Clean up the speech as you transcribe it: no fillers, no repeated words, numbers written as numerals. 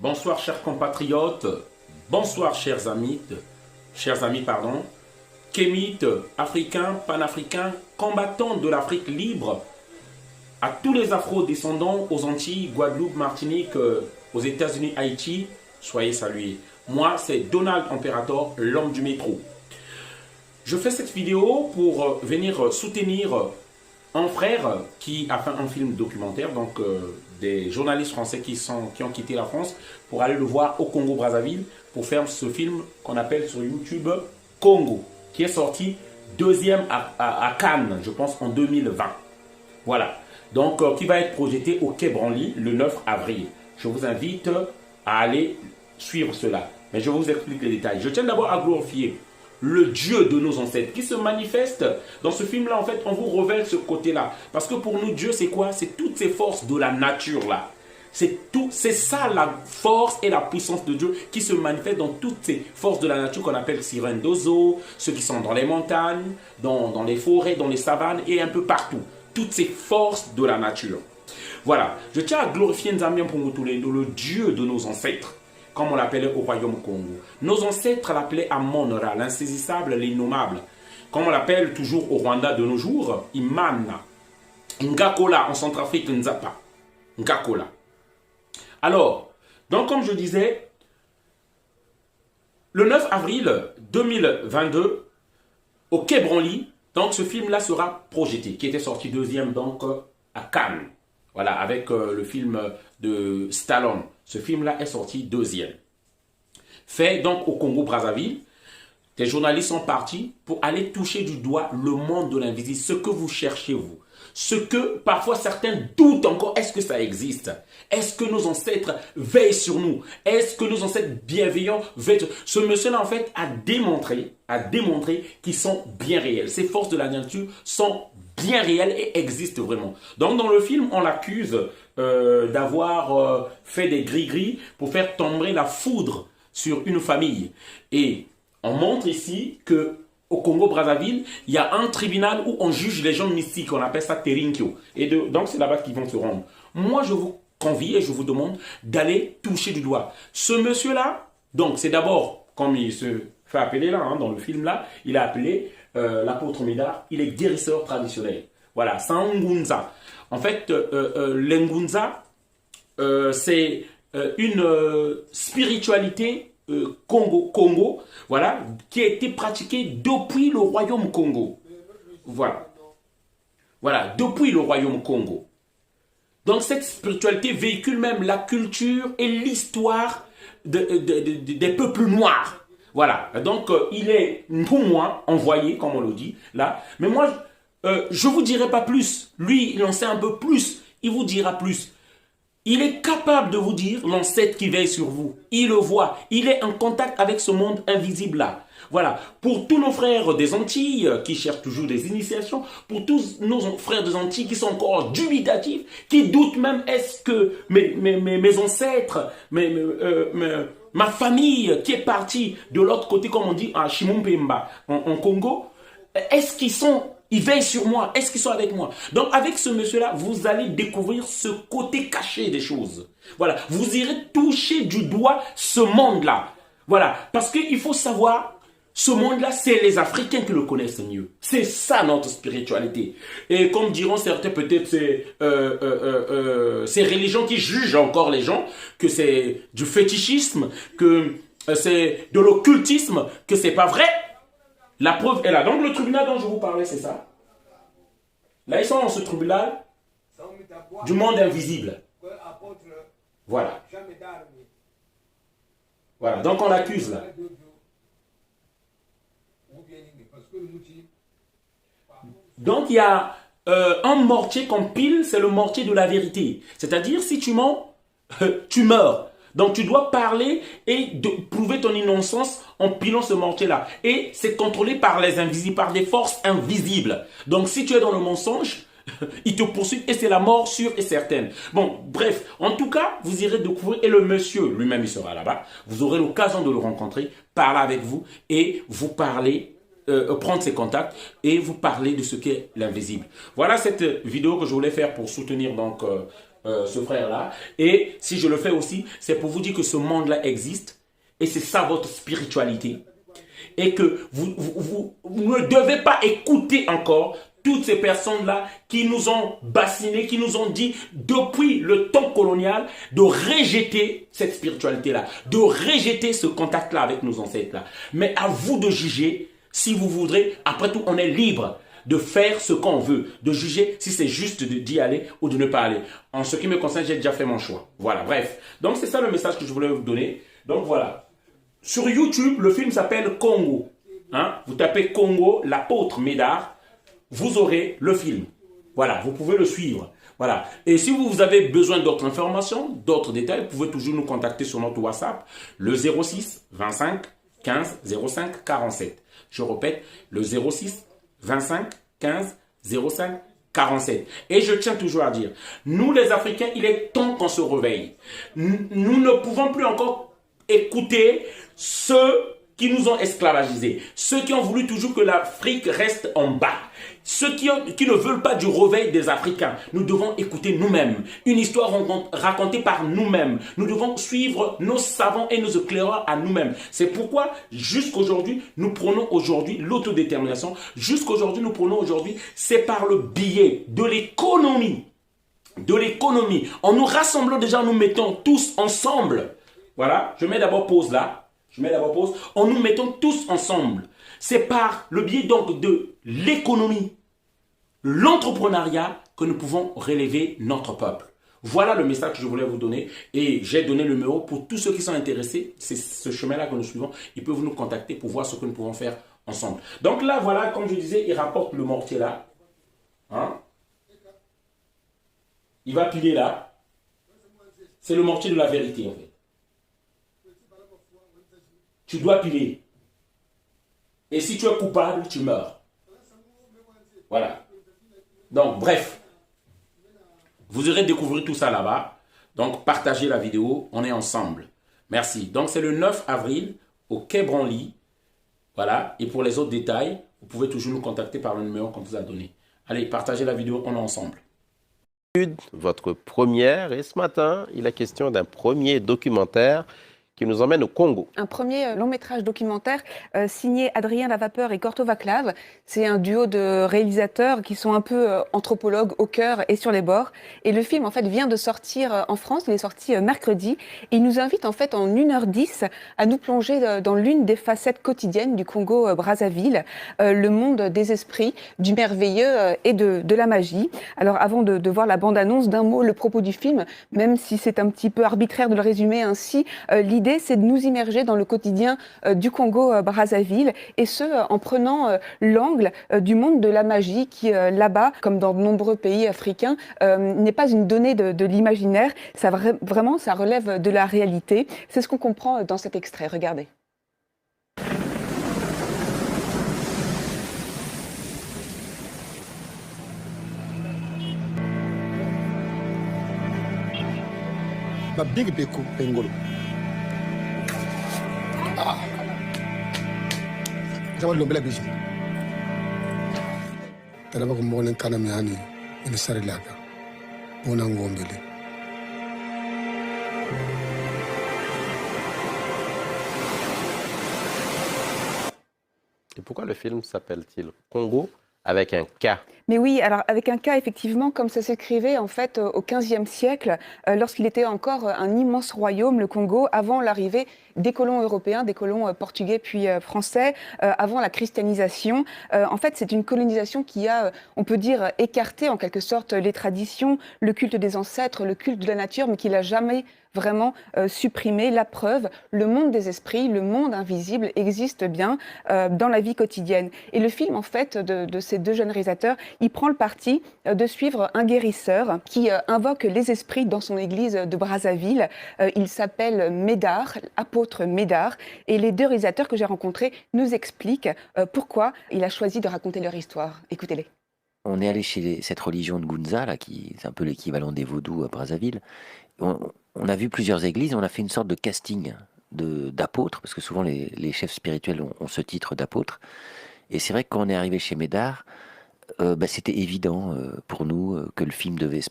Bonsoir chers compatriotes, bonsoir chers amis pardon, kémites, africains, panafricains, combattants de l'Afrique libre, à tous les afro-descendants aux Antilles, Guadeloupe, Martinique, aux États-Unis, Haïti, soyez salués. Moi, c'est Donald Imperator, l'homme du métro. Je fais cette vidéo pour venir soutenir un frère qui a fait un film documentaire, donc des journalistes français qui ont quitté la France pour aller le voir au Congo-Brazzaville pour faire ce film qu'on appelle sur YouTube Congo, qui est sorti deuxième à Cannes, je pense en 2020. Voilà, donc qui va être projeté au Quai Branly le 9 avril. Je vous invite à aller suivre cela. Mais je vous explique les détails. Je tiens d'abord à glorifier le Dieu de nos ancêtres qui se manifeste dans ce film-là. En fait, on vous révèle ce côté-là. Parce que pour nous, Dieu, c'est quoi? C'est toutes ces forces de la nature-là. C'est ça la force et la puissance de Dieu qui se manifeste dans toutes ces forces de la nature qu'on appelle sirènes d'oiseaux, ceux qui sont dans les montagnes, dans les forêts, dans les savanes et un peu partout. Toutes ces forces de la nature. Voilà. Je tiens à glorifier Nzambian Pongotolendo, le Dieu de nos ancêtres, comme on l'appelait au royaume Congo. Nos ancêtres l'appelaient Amon-Ra, l'insaisissable, l'innommable. Comme on l'appelle toujours au Rwanda de nos jours, Imana. Ngakola, en Centrafrique, Nzapa. Ngakola. Alors, donc comme je disais, le 9 avril 2022, au Quai Branly, donc ce film-là sera projeté, qui était sorti deuxième donc à Cannes. Voilà, avec le film de Stallone. Ce film-là est sorti deuxième. Fait donc au Congo-Brazzaville. Des journalistes sont partis pour aller toucher du doigt le monde de l'invisible. Ce que vous cherchez, vous. Ce que parfois certains doutent encore. Est-ce que ça existe? Est-ce que nos ancêtres veillent sur nous? Est-ce que nos ancêtres bienveillants veillent sur nous? Ce monsieur-là, en fait, a démontré qu'ils sont bien réels. Ces forces de la nature sont bien réelles et existent vraiment. Donc, dans le film, on l'accuse d'avoir fait des gris-gris pour faire tomber la foudre sur une famille. Et on montre ici que au Congo-Brazzaville, il y a un tribunal où on juge les gens mystiques, on appelle ça Terinkyo. Et donc c'est là-bas qu'ils vont se rendre. Moi, je vous convie et je vous demande d'aller toucher du doigt. Ce monsieur-là, donc c'est d'abord, comme il se fait appeler là, dans le film-là, il est appelé l'apôtre Médard, il est guérisseur traditionnel. Voilà, c'est un Ngunza. En fait, l'Ngunza, c'est une spiritualité Congo, voilà, qui a été pratiquée depuis le royaume Congo. Voilà, depuis le royaume Congo. Donc cette spiritualité véhicule même la culture et l'histoire des peuples noirs. Voilà, donc il est pour moi envoyé, comme on le dit là, mais moi je vous dirai pas plus. Lui, il en sait un peu plus, il vous dira plus. Il est capable de vous dire l'ancêtre qui veille sur vous. Il le voit. Il est en contact avec ce monde invisible-là. Voilà. Pour tous nos frères des Antilles qui cherchent toujours des initiations, pour tous nos frères des Antilles qui sont encore dubitatifs, qui doutent même est-ce que mes ancêtres, ma famille qui est partie de l'autre côté, comme on dit à Chimompemba, en Congo, est-ce ils veillent sur moi. Est-ce qu'ils sont avec moi? Donc, avec ce monsieur-là, vous allez découvrir ce côté caché des choses. Voilà. Vous irez toucher du doigt ce monde-là. Voilà. Parce qu'il faut savoir, ce monde-là, c'est les Africains qui le connaissent mieux. C'est ça notre spiritualité. Et comme diront certains, peut-être, ces religions qui jugent encore les gens, que c'est du fétichisme, que c'est de l'occultisme, que c'est pas vrai. La preuve est là. Donc le tribunal dont je vous parlais, c'est ça. Là, ils sont dans ce tribunal du monde invisible. Voilà. Voilà. Donc on l'accuse là. Donc il y a un mortier qu'on pile, c'est le mortier de la vérité. C'est-à-dire si tu mens, tu meurs. Donc tu dois parler et prouver ton innocence en pilant ce mortier-là. Et c'est contrôlé par les invisibles, par des forces invisibles. Donc si tu es dans le mensonge, ils te poursuivent et c'est la mort sûre et certaine. Bon, bref, en tout cas, vous irez découvrir et le monsieur lui-même il sera là-bas. Vous aurez l'occasion de le rencontrer, parler avec vous et vous parler, prendre ses contacts et vous parler de ce qu'est l'invisible. Voilà cette vidéo que je voulais faire pour soutenir donc ce frère-là. Et si je le fais aussi, c'est pour vous dire que ce monde-là existe. Et c'est ça votre spiritualité. Et que vous ne devez pas écouter encore toutes ces personnes-là qui nous ont bassinés, qui nous ont dit depuis le temps colonial de rejeter cette spiritualité-là, de rejeter ce contact-là avec nos ancêtres-là. Mais à vous de juger si vous voudrez. Après tout, on est libre de faire ce qu'on veut, de juger si c'est juste d'y aller ou de ne pas aller. En ce qui me concerne, j'ai déjà fait mon choix. Voilà, bref. Donc c'est ça le message que je voulais vous donner. Donc voilà. Sur YouTube, le film s'appelle Congo. Hein? Vous tapez Congo, l'apôtre Médard, vous aurez le film. Voilà, vous pouvez le suivre. Voilà. Et si vous avez besoin d'autres informations, d'autres détails, vous pouvez toujours nous contacter sur notre WhatsApp, le 06 25 15 05 47. Je répète, le 06 25 15 05 47. Et je tiens toujours à dire, nous les Africains, il est temps qu'on se réveille. Nous ne pouvons plus encore écouter ceux qui nous ont esclavagisés, ceux qui ont voulu toujours que l'Afrique reste en bas, ceux qui ne veulent pas du réveil des Africains. Nous devons écouter nous-mêmes, une histoire racontée par nous-mêmes. Nous devons suivre nos savants et nos éclaireurs à nous-mêmes. C'est pourquoi jusqu'aujourd'hui, nous prenons aujourd'hui l'autodétermination. Jusqu'aujourd'hui, nous prenons aujourd'hui, c'est par le biais de l'économie. De l'économie. En nous rassemblant déjà, nous mettons tous ensemble. Voilà, je mets d'abord pause là. Je mets d'abord pause. En nous mettant tous ensemble. C'est par le biais donc de l'économie, l'entrepreneuriat que nous pouvons relever notre peuple. Voilà le message que je voulais vous donner. Et j'ai donné le numéro pour tous ceux qui sont intéressés. C'est ce chemin-là que nous suivons. Ils peuvent nous contacter pour voir ce que nous pouvons faire ensemble. Donc là, voilà, comme je disais, il rapporte le mortier là. Hein? Il va piler là. C'est le mortier de la vérité en fait. Tu dois piler. Et si tu es coupable, tu meurs. Voilà. Donc, bref. Vous irez découvrir tout ça là-bas. Donc, partagez la vidéo. On est ensemble. Merci. Donc, c'est le 9 avril au Quai Branly. Voilà. Et pour les autres détails, vous pouvez toujours nous contacter par le numéro qu'on vous a donné. Allez, partagez la vidéo. On est ensemble. Votre première. Et ce matin, il est question d'un premier documentaire qui nous emmène au Congo. Un premier long métrage documentaire signé Adrien Lavapeur et Corto Vaclav. C'est un duo de réalisateurs qui sont un peu anthropologues au cœur et sur les bords. Et le film en fait vient de sortir en France, il est sorti mercredi. Et il nous invite en fait en 1h10 à nous plonger dans l'une des facettes quotidiennes du Congo-Brazzaville, le monde des esprits, du merveilleux et de la magie. Alors avant de voir la bande-annonce, d'un mot le propos du film, même si c'est un petit peu arbitraire de le résumer ainsi, l'idée c'est de nous immerger dans le quotidien du Congo-Brazzaville et ce en prenant l'angle du monde de la magie qui là-bas, comme dans de nombreux pays africains, n'est pas une donnée de l'imaginaire, ça vraiment ça relève de la réalité. C'est ce qu'on comprend dans cet extrait, regardez. Zawal lo bela bisi. Tala bako mo nen kana mi hani ina sare laka. Ona ngombele. Et pourquoi le film s'appelle-t-il Congo avec un K? Mais oui, alors avec un K, effectivement, comme ça s'écrivait en fait au XVe siècle, lorsqu'il était encore un immense royaume, le Congo, avant l'arrivée des colons européens, des colons portugais puis français, avant la christianisation. En fait, c'est une colonisation qui a, on peut dire, écarté en quelque sorte les traditions, le culte des ancêtres, le culte de la nature, mais qui l'a jamais vraiment supprimé. La preuve, le monde des esprits, le monde invisible existe bien dans la vie quotidienne. Et le film, en fait, de ces deux jeunes réalisateurs, il prend le parti de suivre un guérisseur qui invoque les esprits dans son église de Brazzaville. Il s'appelle Médard, apôtre Médard. Et les deux réalisateurs que j'ai rencontrés nous expliquent pourquoi il a choisi de raconter leur histoire. Écoutez-les. On est allé chez cette religion de Gunza, là, qui est un peu l'équivalent des vaudous à Brazzaville. On a vu plusieurs églises, on a fait une sorte de casting d'apôtres, parce que souvent les chefs spirituels ont ce titre d'apôtre. Et c'est vrai que quand on est arrivé chez Médard, c'était évident pour nous que le film devait se